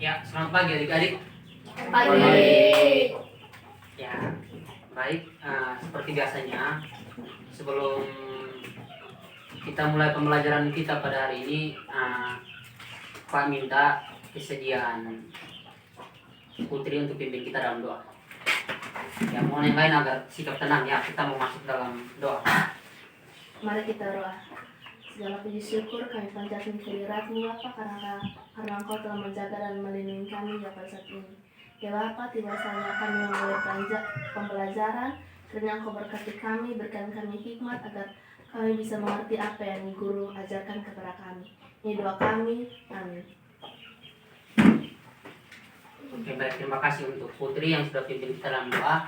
Ya, selamat pagi adik-adik. Pagi. Ya, baik. Seperti biasanya, sebelum kita mulai pembelajaran kita pada hari ini, Pak minta kesediaan Putri untuk pimpin kita dalam doa. Ya, mohon yang lain agar sikap tenang ya. Kita mau masuk dalam doa. Mari kita doa. Segala puji syukur kami panjatkan kehadirat-Mu Bapa karena Engkau telah menjaga dan melindungi kami pada saat ini. Ya Bapa, tiba saatnya kami memulai pembelajaran. Kiranya Engkau berkati kami, berikan kami hikmat agar kami bisa mengerti apa yang Guru ajarkan kepada kami. Ini doa kami. Amin. Oke, baik. Terima kasih untuk Putri yang sudah pimpin kita dalam doa.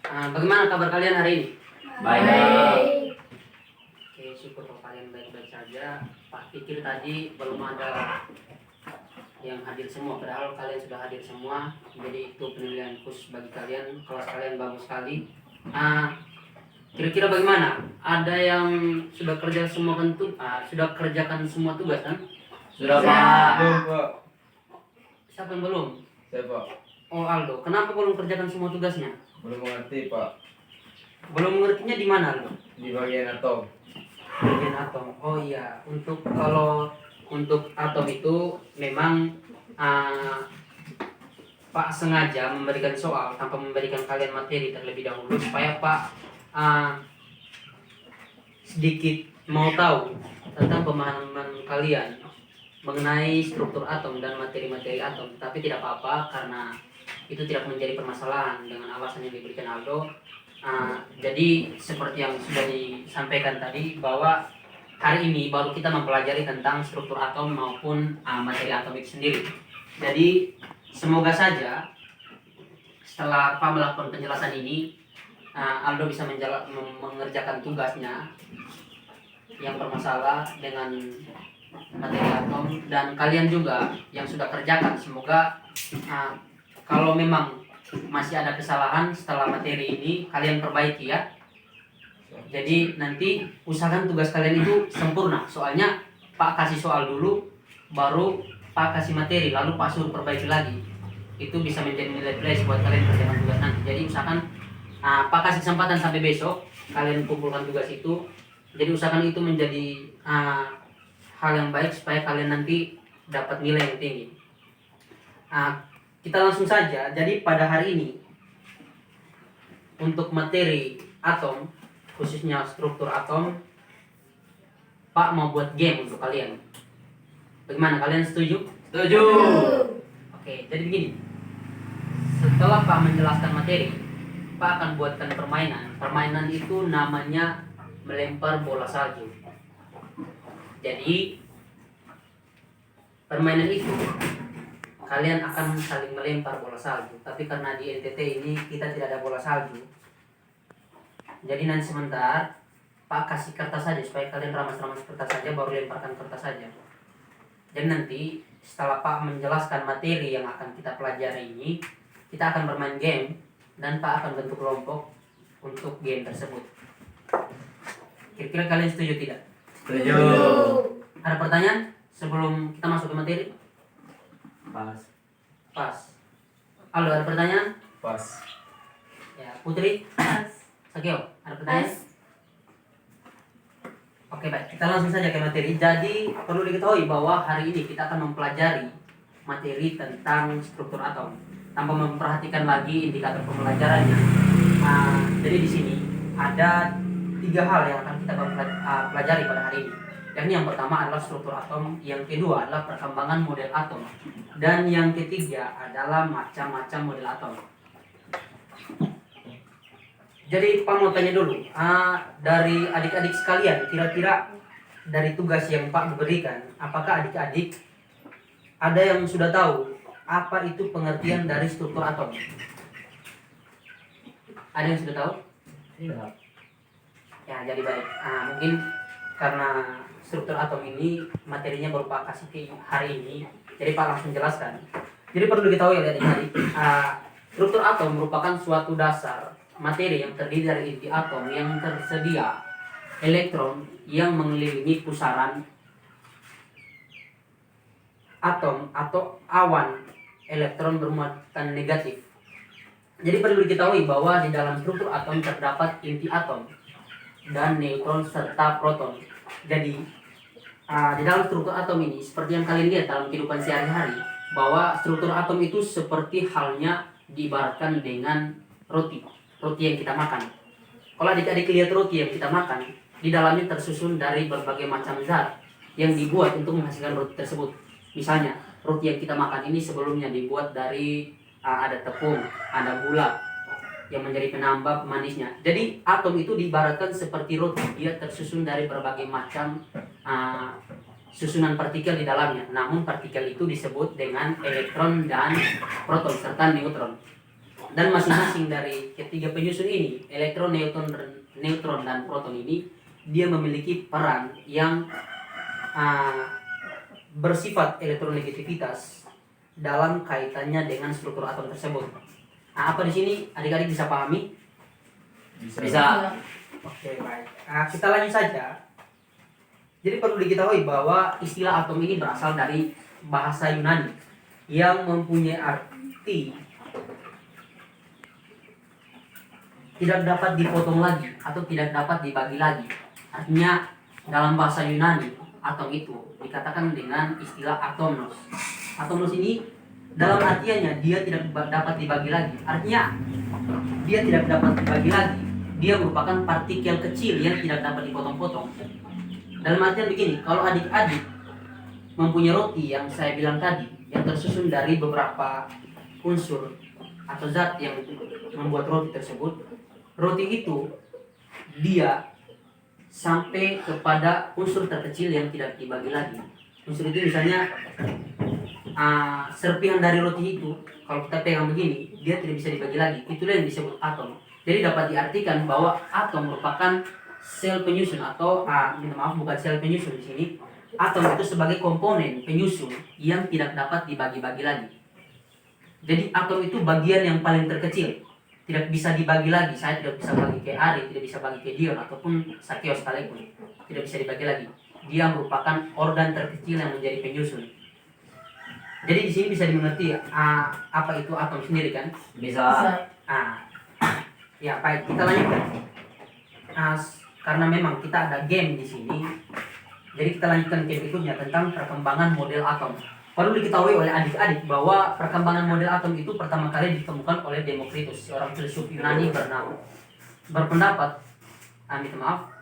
Bagaimana kabar kalian hari ini? Baik. Oke, syukur kalau kalian baik-baik saja. Pak pikir tadi belum ada yang hadir semua, padahal kalian sudah hadir semua. Jadi itu penilaian khusus bagi kalian. Kelas kalian bagus sekali. Kira-kira bagaimana? Ada yang sudah kerja semua sudah kerjakan semua tugas kan? Sudah Pak. Belum Pak. Siapa yang belum? Saya Pak. Oh, Aldo. Kenapa belum kerjakan semua tugasnya? Belum mengerti Pak. Belum mengertinya di mana, Aldo? Di bagian atom. Bagian atom. Oh iya, kalau untuk atom itu memang Pak sengaja memberikan soal tanpa memberikan kalian materi terlebih dahulu supaya Pak sedikit mau tahu tentang pemahaman kalian mengenai struktur atom dan materi-materi atom. Tapi tidak apa-apa karena itu tidak menjadi permasalahan dengan alasan yang diberikan Aldo. Jadi seperti yang sudah disampaikan tadi bahwa hari ini baru kita mempelajari tentang struktur atom maupun materi atomik sendiri. Jadi semoga saja setelah Pak melakukan penjelasan ini, Aldo bisa mengerjakan tugasnya yang bermasalah dengan materi atom, dan kalian juga yang sudah kerjakan semoga kalau memang masih ada kesalahan setelah materi ini kalian perbaiki ya. Jadi nanti usahakan tugas kalian itu sempurna. Soalnya Pak kasih soal dulu, baru Pak kasih materi, lalu Pak suruh perbaiki lagi. Itu bisa menjadi nilai plus buat kalian kerjakan tugas nanti. Jadi usahakan Pak kasih kesempatan sampai besok kalian kumpulkan tugas itu. Jadi usahakan itu menjadi hal yang baik supaya kalian nanti dapat nilai yang tinggi. Kita langsung saja. Jadi pada hari ini untuk materi atom, khususnya struktur atom, Pak mau buat game untuk kalian. Bagaimana, kalian setuju? Setuju. Oke, jadi begini. Setelah Pak menjelaskan materi, Pak akan buatkan permainan. Permainan itu namanya melempar bola salju. Jadi permainan itu kalian akan saling melempar bola salju. Tapi karena di NTT ini kita tidak ada bola salju, jadi nanti sebentar Pak kasih kertas saja supaya kalian ramas-ramas kertas saja, baru lemparkan kertas saja. Dan nanti setelah Pak menjelaskan materi yang akan kita pelajari ini, kita akan bermain game dan Pak akan bentuk kelompok untuk game tersebut. Kira-kira kalian setuju tidak? Setuju. Ada pertanyaan sebelum kita masuk ke materi? Pas. Aldo, ada pertanyaan? Pas. Ya, Putri? Pas. Sakio, ada pertanyaan? Oke, baik. Kita langsung saja ke materi. Jadi, perlu diketahui bahwa hari ini kita akan mempelajari materi tentang struktur atom tanpa memperhatikan lagi indikator pembelajarannya. Jadi di sini ada 3 hal yang akan kita pelajari pada hari ini. Yang pertama adalah struktur atom, yang kedua adalah perkembangan model atom, dan yang ketiga adalah macam-macam model atom. Jadi Pak mau tanya dulu, dari adik-adik sekalian, kira-kira dari tugas yang Pak berikan, apakah adik-adik ada yang sudah tahu apa itu pengertian dari struktur atom? Ada yang sudah tahu? Iya. Ya, jadi baik. Mungkin karena struktur atom ini materinya baru Pak kasih ke hari ini, jadi Pak langsung jelaskan. Jadi perlu diketahui oleh adik-adik, struktur atom merupakan suatu dasar materi yang terdiri dari inti atom yang tersedia elektron yang mengelilingi pusaran atom atau awan elektron bermuatan negatif. Jadi perlu diketahui bahwa di dalam struktur atom terdapat inti atom dan neutron serta proton. Jadi di dalam struktur atom ini seperti yang kalian lihat dalam kehidupan sehari-hari, bahwa struktur atom itu seperti halnya diibaratkan dengan roti yang kita makan. Kalau adik-adik lihat roti yang kita makan, di dalamnya tersusun dari berbagai macam zat yang dibuat untuk menghasilkan roti tersebut. Misalnya roti yang kita makan ini sebelumnya dibuat dari ada tepung, ada gula yang menjadi penambah pemanisnya. Jadi atom itu diibaratkan seperti roti, dia tersusun dari berbagai macam susunan partikel di dalamnya. Namun partikel itu disebut dengan elektron dan proton serta neutron. Dan masing-masing dari ketiga penyusun ini, elektron, neutron dan proton ini, dia memiliki peran yang bersifat elektronegativitas dalam kaitannya dengan struktur atom tersebut. Nah, apa di sini adik-adik bisa pahami? Bisa. Oke, baik. Kita lanjut saja. Jadi perlu diketahui bahwa istilah atom ini berasal dari bahasa Yunani yang mempunyai arti tidak dapat dipotong lagi atau tidak dapat dibagi lagi. Artinya dalam bahasa Yunani atom itu dikatakan dengan istilah atomos. Atomos ini dalam artiannya dia tidak dapat dibagi lagi. Artinya dia tidak dapat dibagi lagi. Dia merupakan partikel kecil yang tidak dapat dipotong-potong. Dalam artian begini, kalau adik-adik mempunyai roti yang saya bilang tadi, yang tersusun dari beberapa unsur atau zat yang membuat roti tersebut, roti itu dia sampai kepada unsur terkecil yang tidak dibagi lagi. Unsur itu misalnya serpihan dari roti itu, kalau kita pegang begini, dia tidak bisa dibagi lagi. Itulah yang disebut atom. Jadi dapat diartikan bahwa atom merupakan sel penyusun atau bukan sel penyusun di sini. Atom itu sebagai komponen penyusun yang tidak dapat dibagi-bagi lagi. Jadi atom itu bagian yang paling terkecil, tidak bisa dibagi lagi. Saya tidak bisa bagi ke Ari, tidak bisa bagi ke Dion ataupun Sakeo sekalipun, tidak bisa dibagi lagi. Dia merupakan organ terkecil yang menjadi penyusun. Jadi di sini bisa dimengerti apa itu atom sendiri kan? Bisa. Ya baik, kita lanjutkan. Karena memang kita ada game di sini, jadi kita lanjutkan ke berikutnya tentang perkembangan model atom. Perlu diketahui oleh adik-adik bahwa perkembangan model atom itu pertama kali ditemukan oleh Demokritus, seorang filsuf Yunani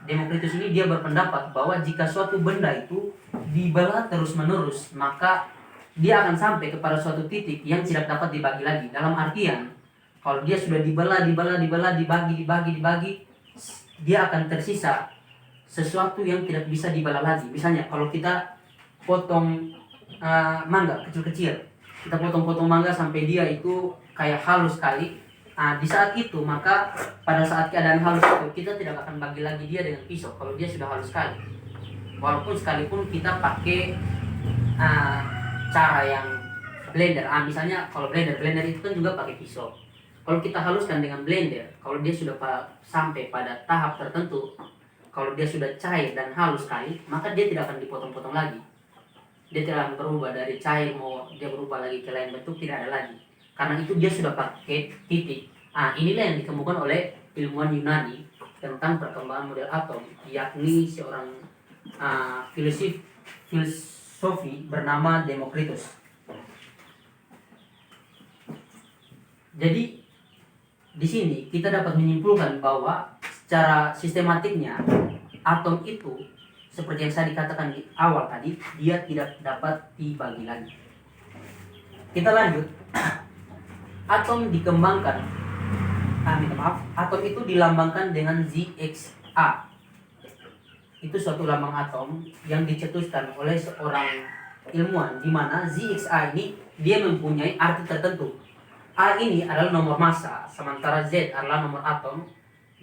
Demokritus ini dia berpendapat bahwa jika suatu benda itu dibelah terus-menerus, maka dia akan sampai kepada suatu titik yang tidak dapat dibagi lagi. Dalam artian, kalau dia sudah dibelah, dibagi, dia akan tersisa sesuatu yang tidak bisa dibelah lagi. Misalnya kalau kita potong mangga kecil-kecil, kita potong-potong mangga sampai dia itu kayak halus sekali. Di saat itu, maka pada saat keadaan halus itu kita tidak akan bagi lagi dia dengan pisau kalau dia sudah halus sekali. Walaupun sekalipun kita pakai cara yang blender, misalnya kalau blender itu kan juga pakai pisau. Kalau kita haluskan dengan blender, kalau dia sudah sampai pada tahap tertentu, kalau dia sudah cair dan halus sekali, maka dia tidak akan dipotong-potong lagi. Dia tidak akan berubah dari cair mau dia berubah lagi ke lain bentuk, tidak ada lagi. Karena itu dia sudah pakai titik. Inilah yang ditemukan oleh ilmuwan Yunani tentang perkembangan model atom, yakni seorang filosofi bernama Demokritus. Jadi di sini kita dapat menyimpulkan bahwa secara sistematiknya atom itu seperti yang saya dikatakan di awal tadi, dia tidak dapat dibagi lagi. Kita lanjut. Atom dikembangkan. Atom itu dilambangkan dengan ZXA. Itu suatu lambang atom yang dicetuskan oleh seorang ilmuwan, di mana ZXA ini dia mempunyai arti tertentu. A ini adalah nomor massa, sementara Z adalah nomor atom,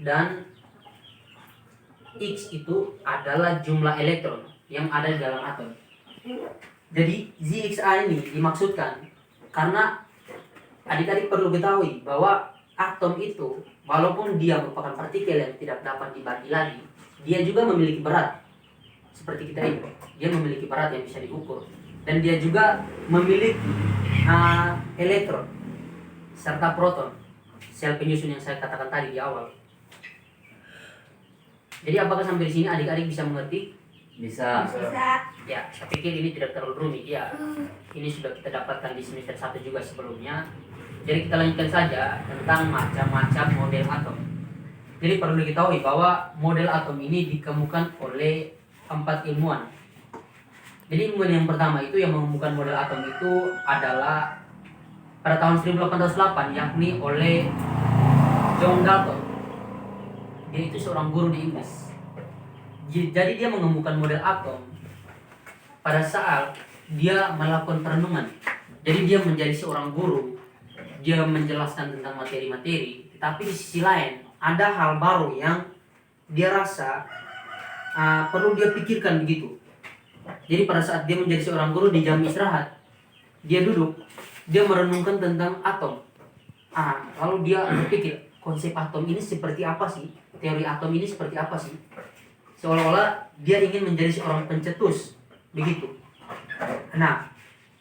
dan X itu adalah jumlah elektron yang ada di dalam atom. Jadi ZXA ini dimaksudkan karena adik-adik perlu ketahui bahwa atom itu walaupun dia merupakan partikel yang tidak dapat dibagi lagi, dia juga memiliki berat. Seperti kita ini, dia memiliki berat yang bisa diukur. dan dia juga memiliki elektron serta proton, sel penyusun yang saya katakan tadi di awal. Jadi apakah sampai di sini adik-adik bisa mengerti? Bisa. Ya, saya pikir ini tidak terlalu rumit ya. Ini sudah kita dapatkan di semester 1 juga sebelumnya. Jadi kita lanjutkan saja tentang macam-macam model atom. Jadi perlu diketahui bahwa model atom ini dikemukakan oleh 4 ilmuwan. Jadi ilmuwan yang pertama itu yang menemukan model atom itu adalah pada tahun 1808, yakni oleh John Dalton. Dia itu seorang guru di Inggris. Jadi dia menemukan model atom pada saat dia melakukan perenungan. Jadi dia menjadi seorang guru, dia menjelaskan tentang materi-materi, tetapi di sisi lain ada hal baru yang dia rasa perlu dia pikirkan begitu. Jadi pada saat dia menjadi seorang guru di jam istirahat, dia duduk, dia merenungkan tentang atom. Lalu dia berpikir, konsep atom ini seperti apa sih? Teori atom ini seperti apa sih? Seolah-olah dia ingin menjadi seorang pencetus, begitu. Nah,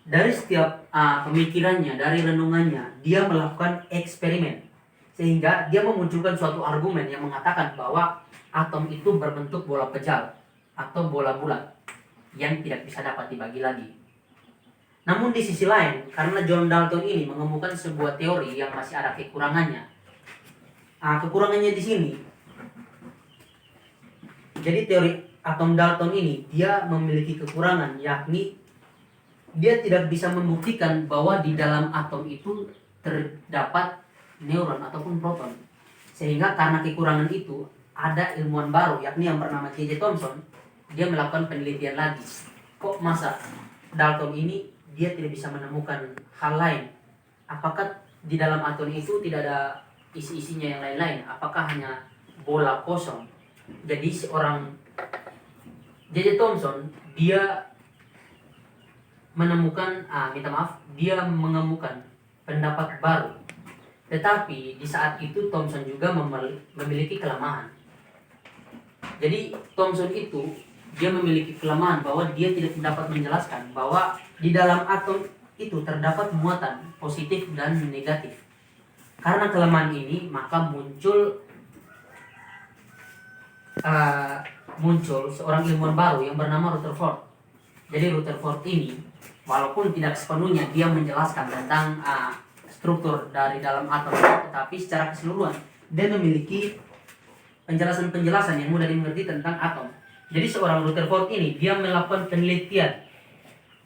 dari setiap pemikirannya, dari renungannya, dia melakukan eksperimen. Sehingga dia memunculkan suatu argumen yang mengatakan bahwa atom itu berbentuk bola pejal atau bola bulat yang tidak bisa dapat dibagi lagi. Namun di sisi lain, karena John Dalton ini menemukan sebuah teori yang masih ada kekurangannya. Kekurangannya di sini. Jadi teori atom Dalton ini dia memiliki kekurangan, yakni dia tidak bisa membuktikan bahwa di dalam atom itu terdapat neuron ataupun proton. Sehingga karena kekurangan itu ada ilmuwan baru, yakni yang bernama J.J. Thomson. Dia melakukan penelitian lagi. Kok masa Dalton ini dia tidak bisa menemukan hal lain? Apakah di dalam atom itu tidak ada isi-isinya yang lain-lain? Apakah hanya bola kosong? Jadi seorang J.J. Thomson dia menemukan, dia menemukan pendapat baru. Tetapi di saat itu Thomson juga memiliki kelemahan. Jadi Thomson itu dia memiliki kelemahan bahwa dia tidak dapat menjelaskan bahwa di dalam atom itu terdapat muatan positif dan negatif. Karena kelemahan ini maka muncul seorang ilmuwan baru yang bernama Rutherford. Jadi Rutherford ini walaupun tidak sepenuhnya dia menjelaskan tentang struktur dari dalam atom, tetapi secara keseluruhan dia memiliki penjelasan-penjelasan yang mudah dimengerti tentang atom. Jadi seorang Rutherford ini dia melakukan penelitian,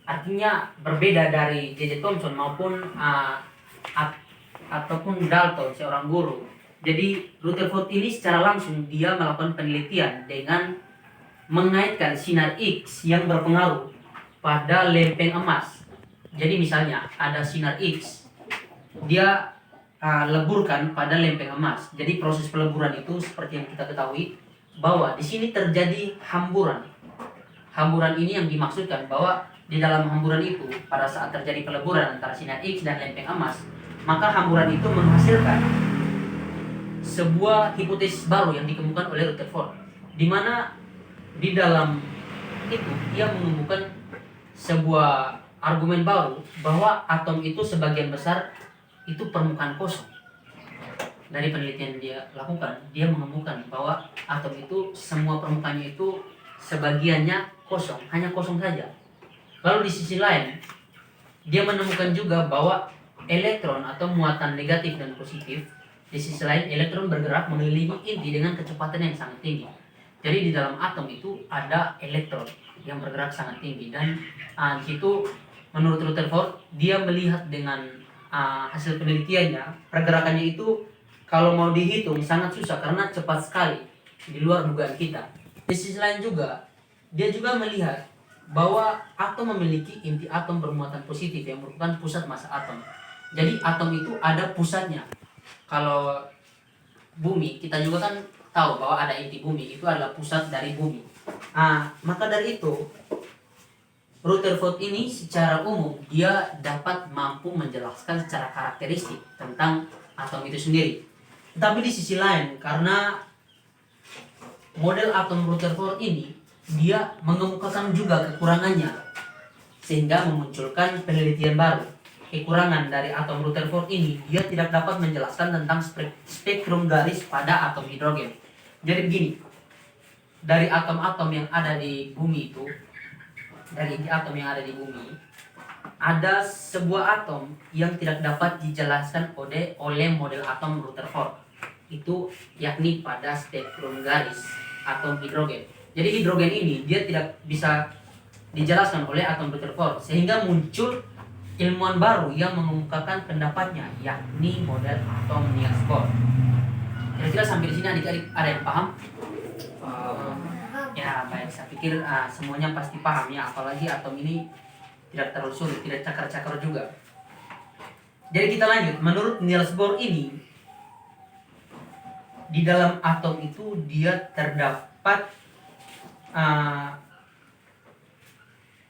artinya berbeda dari J.J. Thomson maupun ataupun Dalton seorang guru. Jadi Rutherford ini secara langsung dia melakukan penelitian dengan mengaitkan sinar X yang berpengaruh pada lempeng emas. Jadi misalnya ada sinar X, dia leburkan pada lempeng emas. Jadi proses peleburan itu seperti yang kita ketahui bahwa di sini terjadi hamburan. Hamburan ini yang dimaksudkan bahwa di dalam hamburan itu pada saat terjadi peleburan antara sinar X dan lempeng emas, maka hamburan itu menghasilkan sebuah hipotesis baru yang dikemukakan oleh Rutherford, di mana di dalam itu dia menemukan sebuah argumen baru bahwa atom itu sebagian besar itu permukaan kosong. Dari penelitian dia lakukan, dia menemukan bahwa atom itu semua permukaannya itu sebagiannya kosong, hanya kosong saja. Lalu di sisi lain, dia menemukan juga bahwa elektron atau muatan negatif dan positif, di sisi lain elektron bergerak mengelilingi inti dengan kecepatan yang sangat tinggi. Jadi di dalam atom itu ada elektron yang bergerak sangat tinggi, dan di situ menurut Rutherford dia melihat dengan hasil penelitiannya, pergerakannya itu kalau mau dihitung sangat susah karena cepat sekali, di luar dugaan kita. Di sisi lain juga, dia juga melihat bahwa atom memiliki inti atom bermuatan positif yang merupakan pusat massa atom. Jadi atom itu ada pusatnya. Kalau bumi, kita juga kan tahu bahwa ada inti bumi, itu adalah pusat dari bumi. Maka dari itu Rutherford ini secara umum dia dapat mampu menjelaskan secara karakteristik tentang atom itu sendiri. Tetapi di sisi lain, karena model atom Rutherford ini dia mengemukakan juga kekurangannya. sehingga memunculkan penelitian baru. Kekurangan dari atom Rutherford ini, dia tidak dapat menjelaskan tentang spektrum garis pada atom hidrogen. Jadi begini, dari atom-atom yang ada di bumi itu, dari inti atom yang ada di bumi, ada sebuah atom yang tidak dapat dijelaskan oleh model atom Rutherford. Itu yakni pada spektrum garis atom hidrogen. Jadi hidrogen ini dia tidak bisa dijelaskan oleh atom Rutherford, sehingga muncul ilmuwan baru yang mengemukakan pendapatnya, yakni model atom Niels Bohr. Kira-kira sampai di sini adik-adik ada yang paham? Ya baik, saya pikir semuanya pasti paham ya, apalagi atom ini tidak terlalu sulit, tidak cakar-cakar juga. Jadi kita lanjut, menurut Niels Bohr ini, di dalam atom itu dia terdapat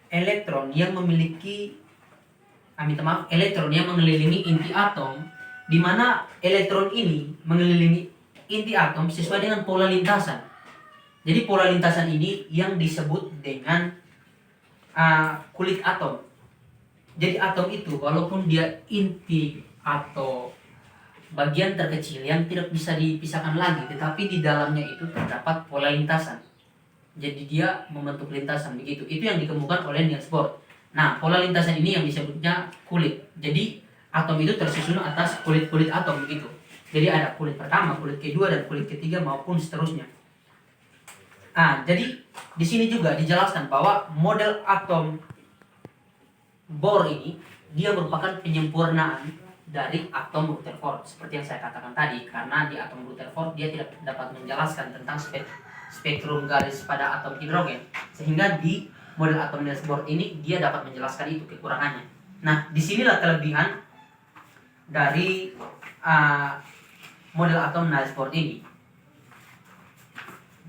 elektron yang memiliki elektron yang mengelilingi inti atom, di mana elektron ini mengelilingi inti atom sesuai dengan pola lintasan. Jadi pola lintasan ini yang disebut dengan kulit atom. Jadi atom itu walaupun dia inti atau bagian terkecil yang tidak bisa dipisahkan lagi, tetapi di dalamnya itu terdapat pola lintasan. Jadi dia membentuk lintasan begitu. Itu yang dikemukakan oleh Niels Bohr. Nah, pola lintasan ini yang disebutnya kulit. Jadi atom itu tersusun atas kulit-kulit atom begitu. Jadi ada kulit pertama, kulit kedua, dan kulit ketiga maupun seterusnya. Jadi di sini juga dijelaskan bahwa model atom Bohr ini dia merupakan penyempurnaan dari atom Rutherford, seperti yang saya katakan tadi, karena di atom Rutherford dia tidak dapat menjelaskan tentang spektrum garis pada atom hidrogen, sehingga di model atom Niels Bohr ini dia dapat menjelaskan itu kekurangannya. Nah, disinilah kelebihan dari model atom Niels Bohr ini.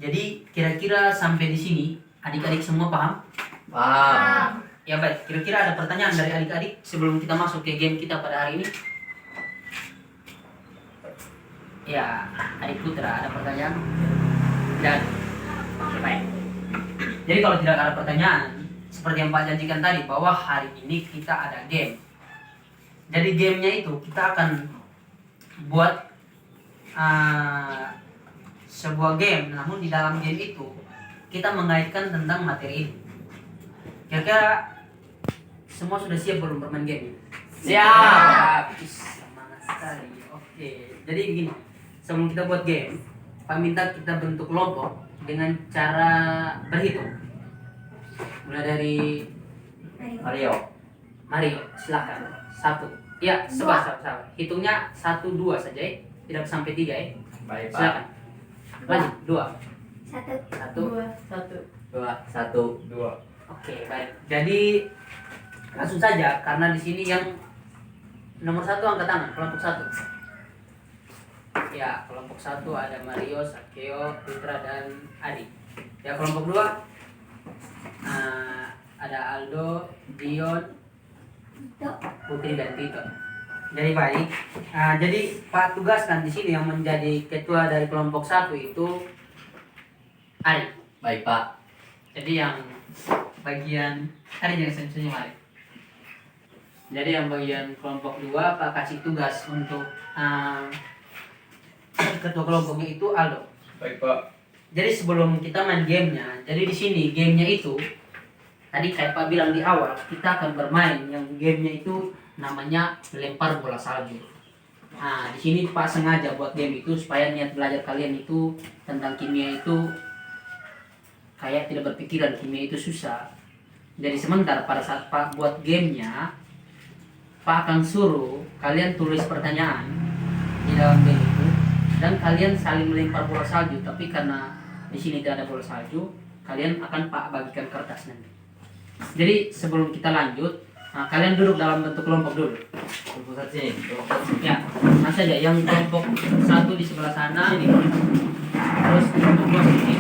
Jadi kira-kira sampai di sini adik-adik semua paham? Paham. Ya baik, kira-kira ada pertanyaan dari adik-adik sebelum kita masuk ke game kita pada hari ini? Ya, adik Putra, ada pertanyaan? Dan baik. Jadi kalau tidak ada pertanyaan, seperti yang Pak janjikan tadi, bahwa hari ini kita ada game. Jadi gamenya itu kita akan buat sebuah game, namun di dalam game itu kita mengaitkan tentang materi ini. Kira-kira semua sudah siap belum bermain game? Siap. Semangat sekali. Oke, jadi begini, sebelum kita buat game, Pak minta kita bentuk kelompok dengan cara berhitung. Mulai dari Mario, silakan. 1. Ya, sabar. Hitungnya 1, 2 saja ya. Tidak sampai 3 ya. Baik, Pak. Silakan. Lanjut, 2. 1 2. Oke, baik. Jadi langsung saja, karena di sini yang nomor 1 angkat tangan, kelompok 1. Ya, kelompok 1 ada Mario, Sakeo, Putra, dan Adi. Ya, kelompok 2 ada Aldo, Dion, Putri, dan Tito. Jadi baik. Jadi Pak tugaskan di sini yang menjadi ketua dari kelompok 1 itu Adi. Baik, Pak. Jadi yang bagian Adi jangan senyum-senyum Adi. Jadi yang bagian kelompok 2 Pak kasih tugas untuk ketua kelompoknya itu Aldo. Baik, Pak. Jadi sebelum kita main gamenya, jadi di sini gamenya itu tadi kayak Pak bilang di awal, kita akan bermain yang gamenya itu namanya melempar bola salju. Nah, di sini Pak sengaja buat game itu supaya niat belajar kalian itu tentang kimia itu kayak tidak berpikiran kimia itu susah. Jadi sementara pada saat Pak buat gamenya, Pak akan suruh kalian tulis pertanyaan di dalam game itu dan kalian saling melempar bola salju. Tapi karena di sini tidak ada bola salju, kalian akan Pak bagikan kertas nanti. Jadi sebelum kita lanjut, kalian duduk dalam bentuk kelompok dulu. Kelompok sini. Ya, mas saja yang kelompok 1 di sebelah sana, terus kelompok 2 di sini.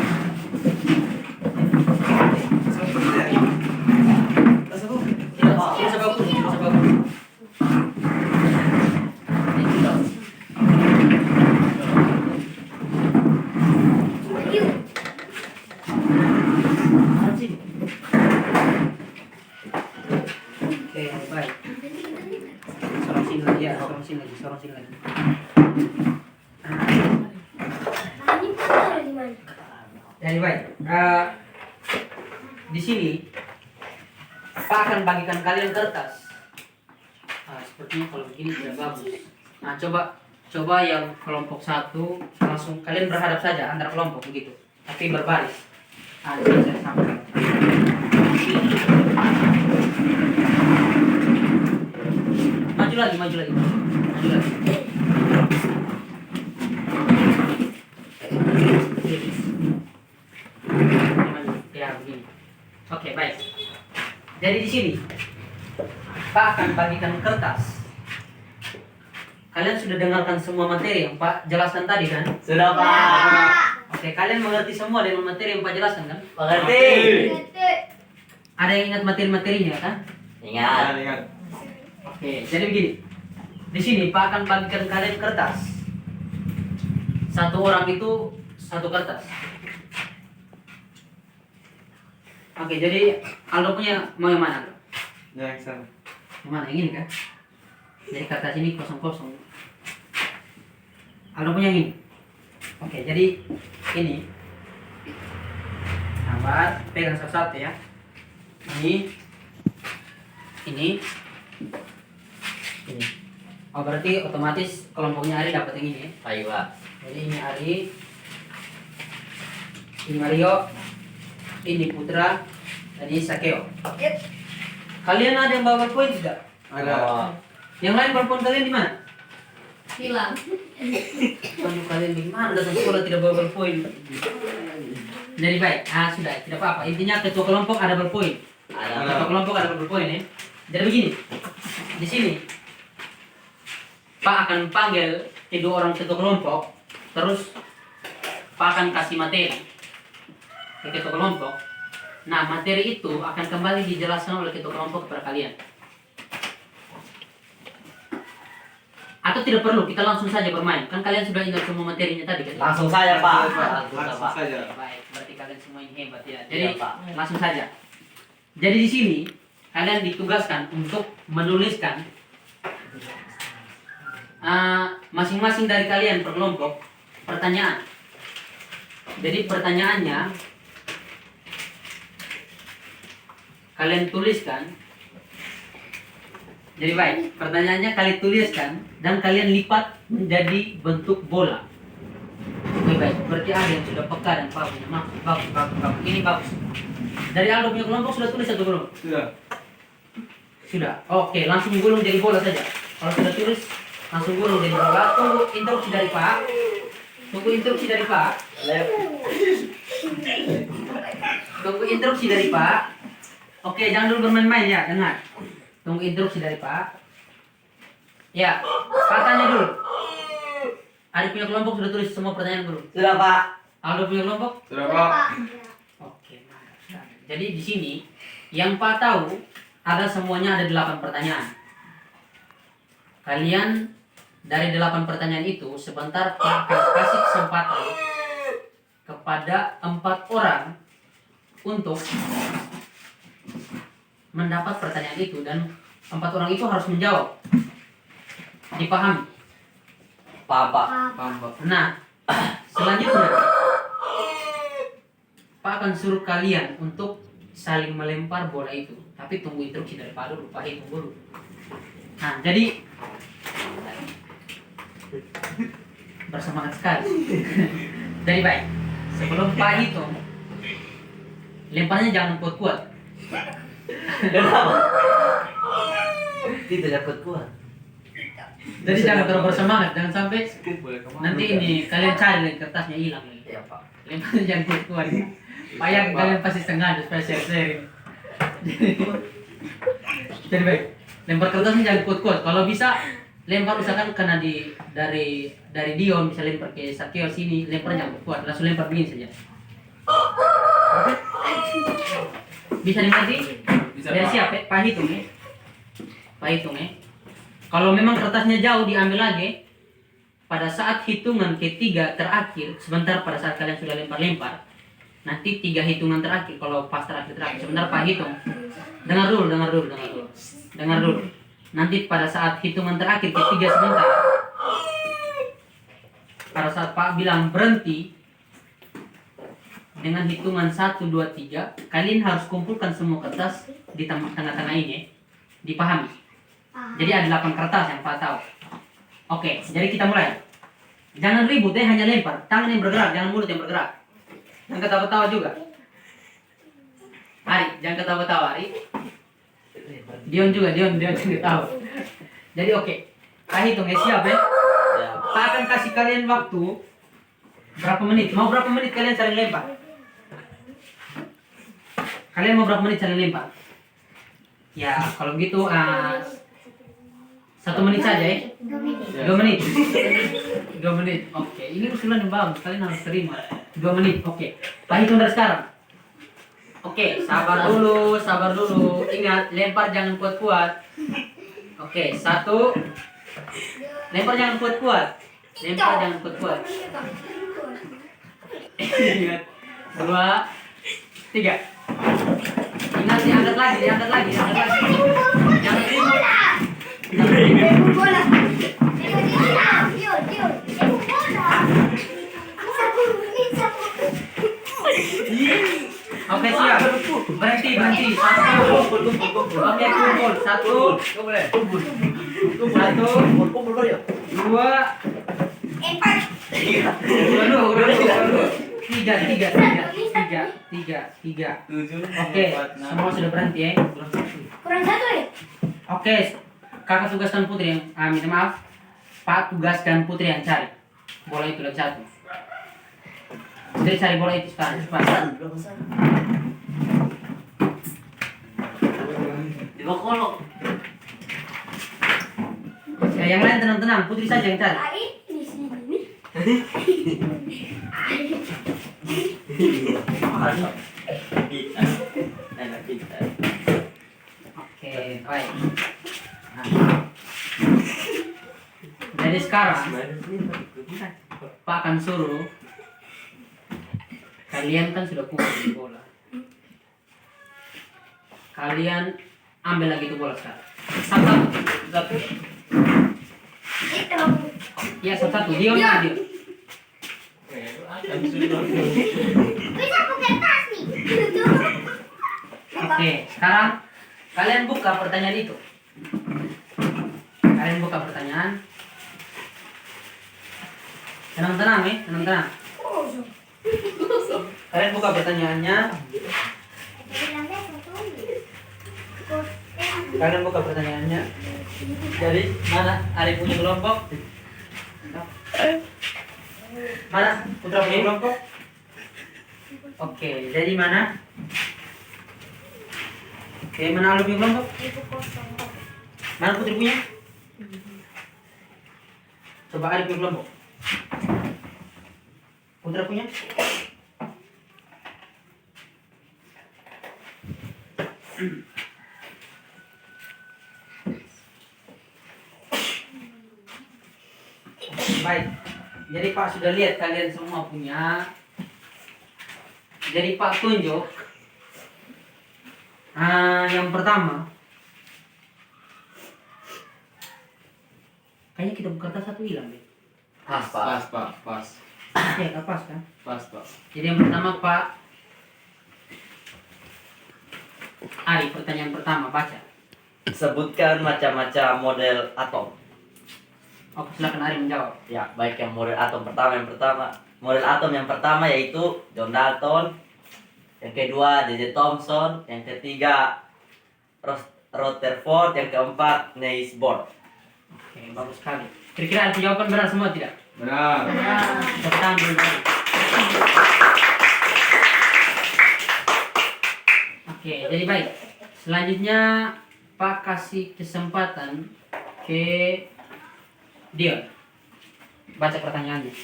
sini lagi ya, sorong sini lagi. Jadi baik, di sini Pak akan bagikan kalian kertas. Sepertinya kalau begini tidak bagus. Nah, coba yang kelompok 1 langsung kalian berhadap saja antara kelompok begitu, tapi berbaris. Di sini saya sampaikan. Maju lagi. Ya begini. Oke, baik. Jadi di sini Pak akan bagikan kertas. Kalian sudah dengarkan semua materi yang Pak jelaskan tadi kan? Sudah, Pak. Oke, kalian mengerti semua dengan materi yang Pak jelaskan kan? Mengerti. Ada yang ingat materi-materinya kan? Ingat. Ingat. Oke, jadi begini. Di sini Pak akan bagikan kalian kertas. Satu orang itu satu kertas. Oke, jadi Aldo punya mau yang mana? Yang sana. Yang mana? Yang ini kan? Jadi kertas ini kosong-kosong. Aldo punya yang ini. Oke, jadi ini. Sabar, pegang satu-satu ya. Ini. Oh, berarti otomatis kelompoknya Ari dapat yang ini ya. Baik, Pak. Jadi ini Ari, ini Mario, ini Putra, dan ini Sakeo. Kalian ada yang bawa poin tidak? Ada. Oh, Yang lain balpon kalian di mana? Hilang. Aduh, kalian di mana datang sekolah tidak bawa balpoin? Jadi baik, sudah tidak apa-apa. Intinya ketua kelompok ada balpoin. ada. Ketua kelompok ada balpoin ya. Jadi begini, di sini Pak akan panggil kedua orang ketua kelompok, terus Pak akan kasih materi ke ketua kelompok. Nah, materi itu akan kembali dijelaskan oleh ketua kelompok kepada kalian. Atau tidak perlu, kita langsung saja bermain. Kan kalian sudah ingat semua materinya tadi kan? Langsung saja, Pak. Langsung Pak. saja. Baik, berarti kalian semua ini hebat ya. Iya, Jadi Pak. langsung saja. Jadi di sini kalian ditugaskan untuk menuliskan masing-masing dari kalian per kelompok pertanyaan. Jadi pertanyaannya kalian tuliskan. Jadi baik, pertanyaannya kalian tuliskan dan kalian lipat menjadi bentuk bola. Oke baik, berarti ada yang sudah peka dan paham. Bagus. Ini bagus. Dari Aldo punya kelompok sudah tulis satu belum? Sudah. Sudah. Oke, langsung gulung jadi bola saja. Kalau sudah tulis, langsung gulung jadi bola. Tunggu instruksi dari Pak. Tunggu instruksi dari Pak. Oke, jangan dulu bermain-main ya, dengar. Tunggu instruksi dari Pak. Ya, Pak tanya dulu. Adik punya kelompok sudah tulis semua pertanyaan belum? Sudah, Pak. Aldo punya kelompok? Sudah, Pak. Oke, mantap sekali. Jadi di sini yang Pak tahu ada semuanya ada 8 pertanyaan. Kalian dari 8 pertanyaan itu sebentar Pak akan kasih kesempatan kepada 4 orang untuk mendapat pertanyaan itu dan 4 orang itu harus menjawab. Dipahami? Paham, Pak. Paham, Pak. Nah, selanjutnya Pak akan suruh kalian untuk saling melempar bola itu. Tapi tunggu instruksi dari Pak dulu, Pak hitung dulu. Nah, jadi bersemangat sekali. Jadi baik, sebelum Pak hitung, lemparnya jangan kuat-kuat. Kenapa? Tidak dapat kuat. Jadi jangan terlalu bersemangat, jangan sampai Boleh kemana? nanti ini kalian cari kertasnya hilang. Iya, Pak. Lemparnya jangan kuat-kuat. Payah kalian pasti setengah supaya sharing. Jadi baik, lempar kertasnya jangan kuat-kuat. Kalau bisa lempar misalkan kena dari Dion, bisa lempar ke Sakio sini, lempar jangan kuat, langsung lempar begini saja. Bisa dimengerti? Bisa, Biar Pak. siap, Pak hitung ya. Pak hitung ya. Kalau memang kertasnya jauh diambil lagi. Pada saat hitungan ketiga terakhir, sebentar pada saat kalian sudah lempar-lempar, nanti 3 hitungan terakhir, kalau pas terakhir, sebentar Pak hitung. Dengar dulu. Nanti pada saat hitungan terakhir ketiga sebentar, pada saat Pak bilang berhenti, dengan hitungan 1, 2, 3, kalian harus kumpulkan semua kertas di tengah-tengah ini, dipahami. Jadi ada 8 kertas yang Pak tahu. Oke, jadi kita mulai. Jangan ribut, hanya lempar. Tangan yang bergerak, jangan mulut yang bergerak. Jangan ketawa-tawa juga. Ari, jangan ketawa-tawa, Ari. Dion juga tahu. Jadi oke. Kita hitung ya, siap ya? Ya. Pak akan kasih kalian waktu berapa menit? Mau berapa menit kalian saling lempar? Kalian mau berapa menit saling lempar? Ya, kalau gitu 1 menit saja ya. 2 menit. 2 menit. Oke, ini usulan yang bagus. Kalian harus terima. 2 menit. Oke. Pak hitung dari sekarang. Oke, sabar dulu. Ingat, lempar jangan kuat-kuat. Oke, 1. Lempar jangan kuat-kuat. Ingat. 2, 3. Ingat, diangkat lagi. Jangan ribut. Oke, siap. Berhenti. 1. Oke, kumpul. 1. 2. 3. Oke, semua sudah berhenti ya. Kurang 1 ya? Oke, kakak tugaskan Putri yang minta maaf. Pak tugaskan Putri yang cari bola itu lagi 1. Putri cari bola itu sekarang cepat. Di bawah kolong. Ya, yang lain tenang. Putri saja yang cari. Ai di sini. Mantap. Enak kita. Oke, baik. Nah. Jadi sekarang Pak akan suruh kalian kan sudah kumpul bola. Kalian ambil lagi itu bola sekarang. Satu. Ya, satu. Dion. Bisa pakai tas nih. Oke, sekarang kalian buka pertanyaan itu. Tenang ya, tenang. Kalian buka pertanyaannya. Jadi mana Ari punya kelompok? Mana Putra punya kelompok? Oke, jadi mana? Oke, mana Aldo punya kelompok? Mana Putri punya? Coba Ari punya kelompok. Putra punya? Baik. Jadi Pak sudah lihat kalian semua punya. Jadi Pak tunjuk. Yang pertama. Kayaknya kita buka kertas satu hilang deh. Pas. Oke, nggak pas kan? Pas, Pak. Jadi yang pertama Pak Ari, pertanyaan pertama baca. Sebutkan macam-macam model atom. Oke, silakan Ari menjawab. Ya, baik yang model atom pertama. Model atom yang pertama yaitu John Dalton. Yang kedua J.J. Thomson. Yang ketiga Rutherford. Yang keempat Niels Bohr. Oke, bagus sekali. Kira-kira Ari jawaban benar semua tidak? Benar. Tepuk tangan dulu. Oke, jadi baik. Selanjutnya Pak kasih kesempatan ke Dion. Baca pertanyaannya.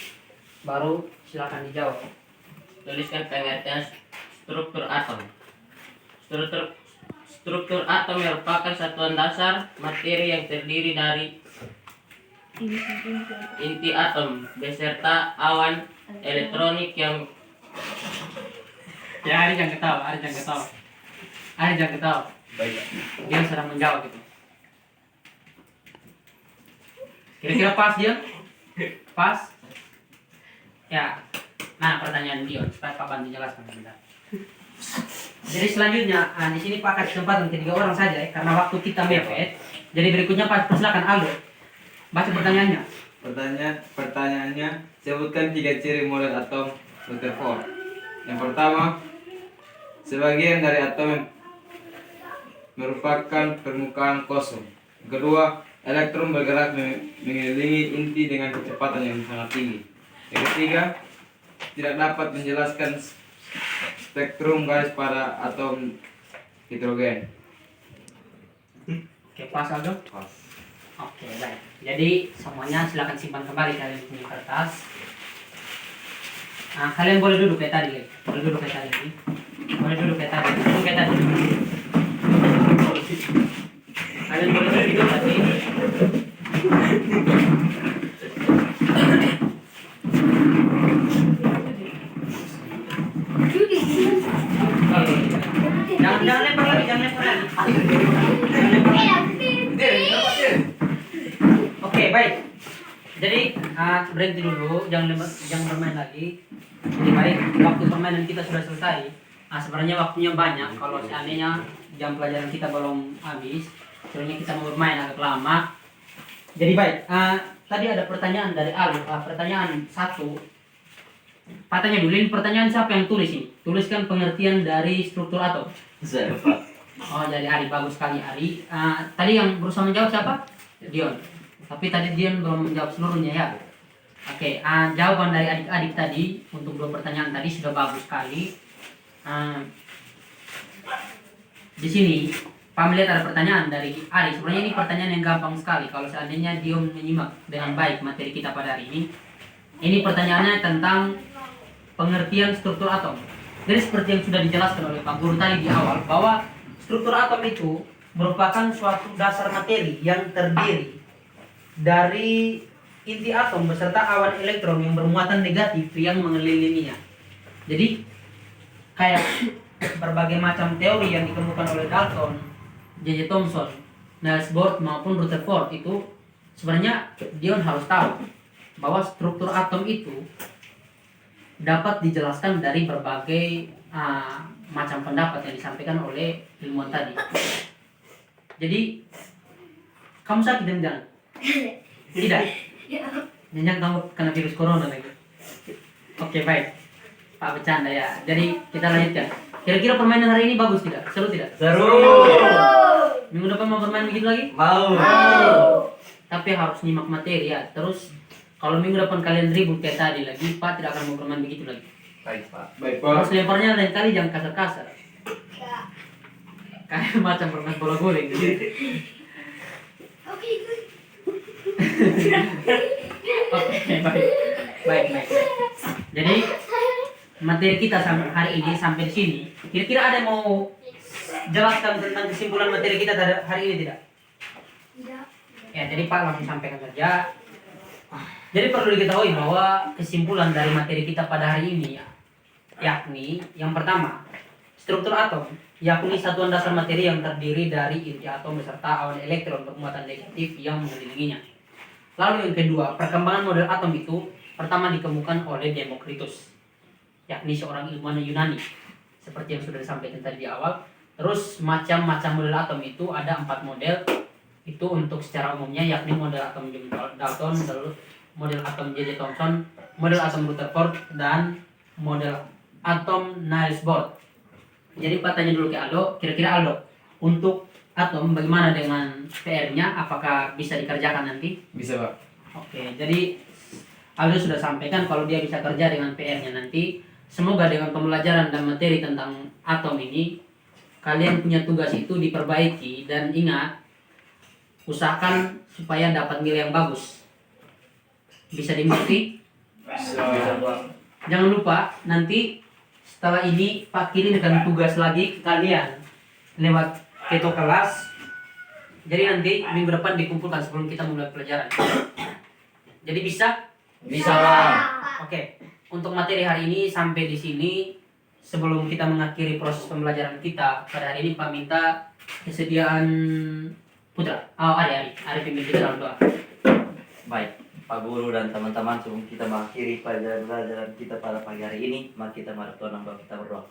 Baru silakan dijawab. Tuliskan pengertian struktur atom. Struktur atom merupakan satuan dasar materi yang terdiri dari inti atom beserta awan elektronik yang Ya, Ari jangan ketawa. Baik. Dia sedang menjawab itu. Kira-kira pas dia? Pas? Ya. Nah, pertanyaan Dion supaya Pak bantu jelaskan sebentar. Jadi selanjutnya, di sini Pak kasih kesempatan ke 3 orang saja ya, karena waktu kita mepet. Jadi berikutnya Pak silakan Aldo. Baca pertanyaannya. Pertanyaannya, sebutkan 3 ciri model atom Rutherford. Yang pertama, sebagian dari atom yang merupakan permukaan kosong. Yang kedua, elektron bergerak mengelilingi inti dengan kecepatan yang sangat tinggi. Yang ketiga, tidak dapat menjelaskan spektrum garis pada atom hidrogen. Oke, pas Aldo? Pas. Oke, baik. Jadi semuanya silakan simpan kembali kalian punya kertas. Nah, kalian boleh duduk kayak tadi. Boleh duduk kayak tadi. Boleh duduk kayak tadi. Duduk kayak tadi. Kalian boleh duduk tadi. Jangan lempar lagi, jangan lempar lagi. Jangan lempar lagi. Oke, baik. Jadi berhenti dulu, jangan bermain lagi. Jadi baik, waktu permainan kita sudah selesai. Sebenarnya waktunya banyak. Kalau seandainya jam pelajaran kita belum habis, sebenarnya kita mau bermain agak lama. Jadi baik, tadi ada pertanyaan dari Alif. Pertanyaan 1. Pak tanya dulu, ini pertanyaan siapa yang tulis ini? Tuliskan pengertian dari struktur atom. Saya Pak. Oh, jadi Ari, bagus sekali Ari. Tadi yang berusaha menjawab siapa? Dion. Tapi tadi Dion belum menjawab seluruhnya ya. Oke, jawaban dari adik-adik tadi untuk 2 pertanyaan tadi sudah bagus sekali. Di sini Pak melihat ada pertanyaan dari Ari. Sebenarnya ini pertanyaan yang gampang sekali kalau seandainya Dion menyimak dengan baik materi kita pada hari ini. Ini pertanyaannya tentang pengertian struktur atom. Jadi seperti yang sudah dijelaskan oleh Pak Guru tadi di awal, bahwa struktur atom itu merupakan suatu dasar materi yang terdiri dari inti atom beserta awan elektron yang bermuatan negatif yang mengelilinginya. Jadi kayak berbagai macam teori yang dikemukakan oleh Dalton, J.J. Thomson, Niels Bohr maupun Rutherford itu sebenarnya Dion harus tahu bahwa struktur atom itu dapat dijelaskan dari berbagai macam pendapat yang disampaikan oleh ilmuwan tadi. Jadi kamu sakit jangan? Tidak. Jangan kamu kena virus corona lagi. Oke, baik. Pak bercanda ya. Jadi kita lanjutkan. Kira-kira permainan hari ini bagus tidak? Seru tidak? Seru. Minggu depan mau bermain begitu lagi? Mau. Tapi harus nyimak materi ya. Terus kalau minggu depan kalian ribut kayak tadi lagi, Pak tidak akan mau bermain begitu lagi. Baik Pak. Baik, Harus Pak. lemparnya lain kali jangan kasar-kasar. Kayak macam bermain bola guling gitu. Oke, baik. Jadi materi kita sampai hari ini sampai di sini. Kira-kira ada yang mau jelaskan tentang kesimpulan materi kita hari ini tidak? Tidak. Ya, jadi Pak langsung sampaikan saja. Jadi perlu diketahui bahwa kesimpulan dari materi kita pada hari ini yakni yang pertama, struktur atom yakni satuan dasar materi yang terdiri dari inti atom beserta awan elektron bermuatan negatif yang mengelilinginya. Lalu yang kedua, perkembangan model atom itu pertama dikemukakan oleh Demokritus, yakni seorang ilmuwan Yunani, seperti yang sudah disampaikan tadi di awal. Terus macam-macam model atom itu ada 4 model. Itu untuk secara umumnya yakni model atom Dalton, model atom J.J. Thomson, model atom Rutherford, dan model atom Niels Bohr. Jadi Pak tanya dulu ke Aldo, kira-kira Aldo, untuk atom bagaimana dengan PR-nya? Apakah bisa dikerjakan nanti? Bisa, Pak. Oke, jadi Aldo sudah sampaikan kalau dia bisa kerja dengan PR-nya nanti. Semoga dengan pembelajaran dan materi tentang atom ini, kalian punya tugas itu diperbaiki, dan ingat, usahakan supaya dapat nilai yang bagus. Bisa dimengerti? Bisa. Jangan lupa nanti setelah ini Pak kirimkan tugas lagi ke kalian lewat keto kelas. Jadi nanti minggu depan dikumpulkan sebelum kita mulai pelajaran. Jadi bisa? Bisa Pak. Oke. Untuk materi hari ini sampai di sini. Sebelum kita mengakhiri proses pembelajaran kita pada hari ini, Pak minta kesediaan Putra. Ari pimpin kita dalam doa. Pak Guru dan teman-teman, sebelum kita mengakhiri pelajaran kita pada pagi hari ini, mari kita menghadap Tuhan dan Bapa kita berdoa.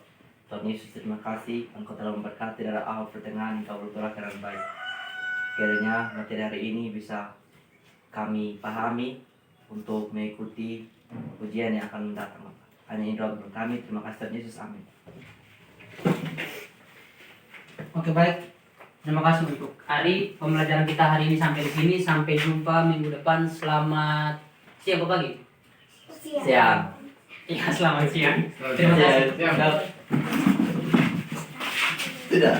Tuhan Yesus, terima kasih Engkau telah memberkati dari awal pertengahan Engkau berturahkan dengan baik. Kiranya materi hari ini bisa kami pahami untuk mengikuti ujian yang akan mendatang. Hanya ini doa kami, terima kasih Tuhan Yesus, amin. Oke, baik. Terima kasih untuk Ari. Pembelajaran kita hari ini sampai di sini. Sampai jumpa minggu depan. Selamat siang atau pagi? Siang. Iya, selamat siang. Terima kasih. Siap. Tidak.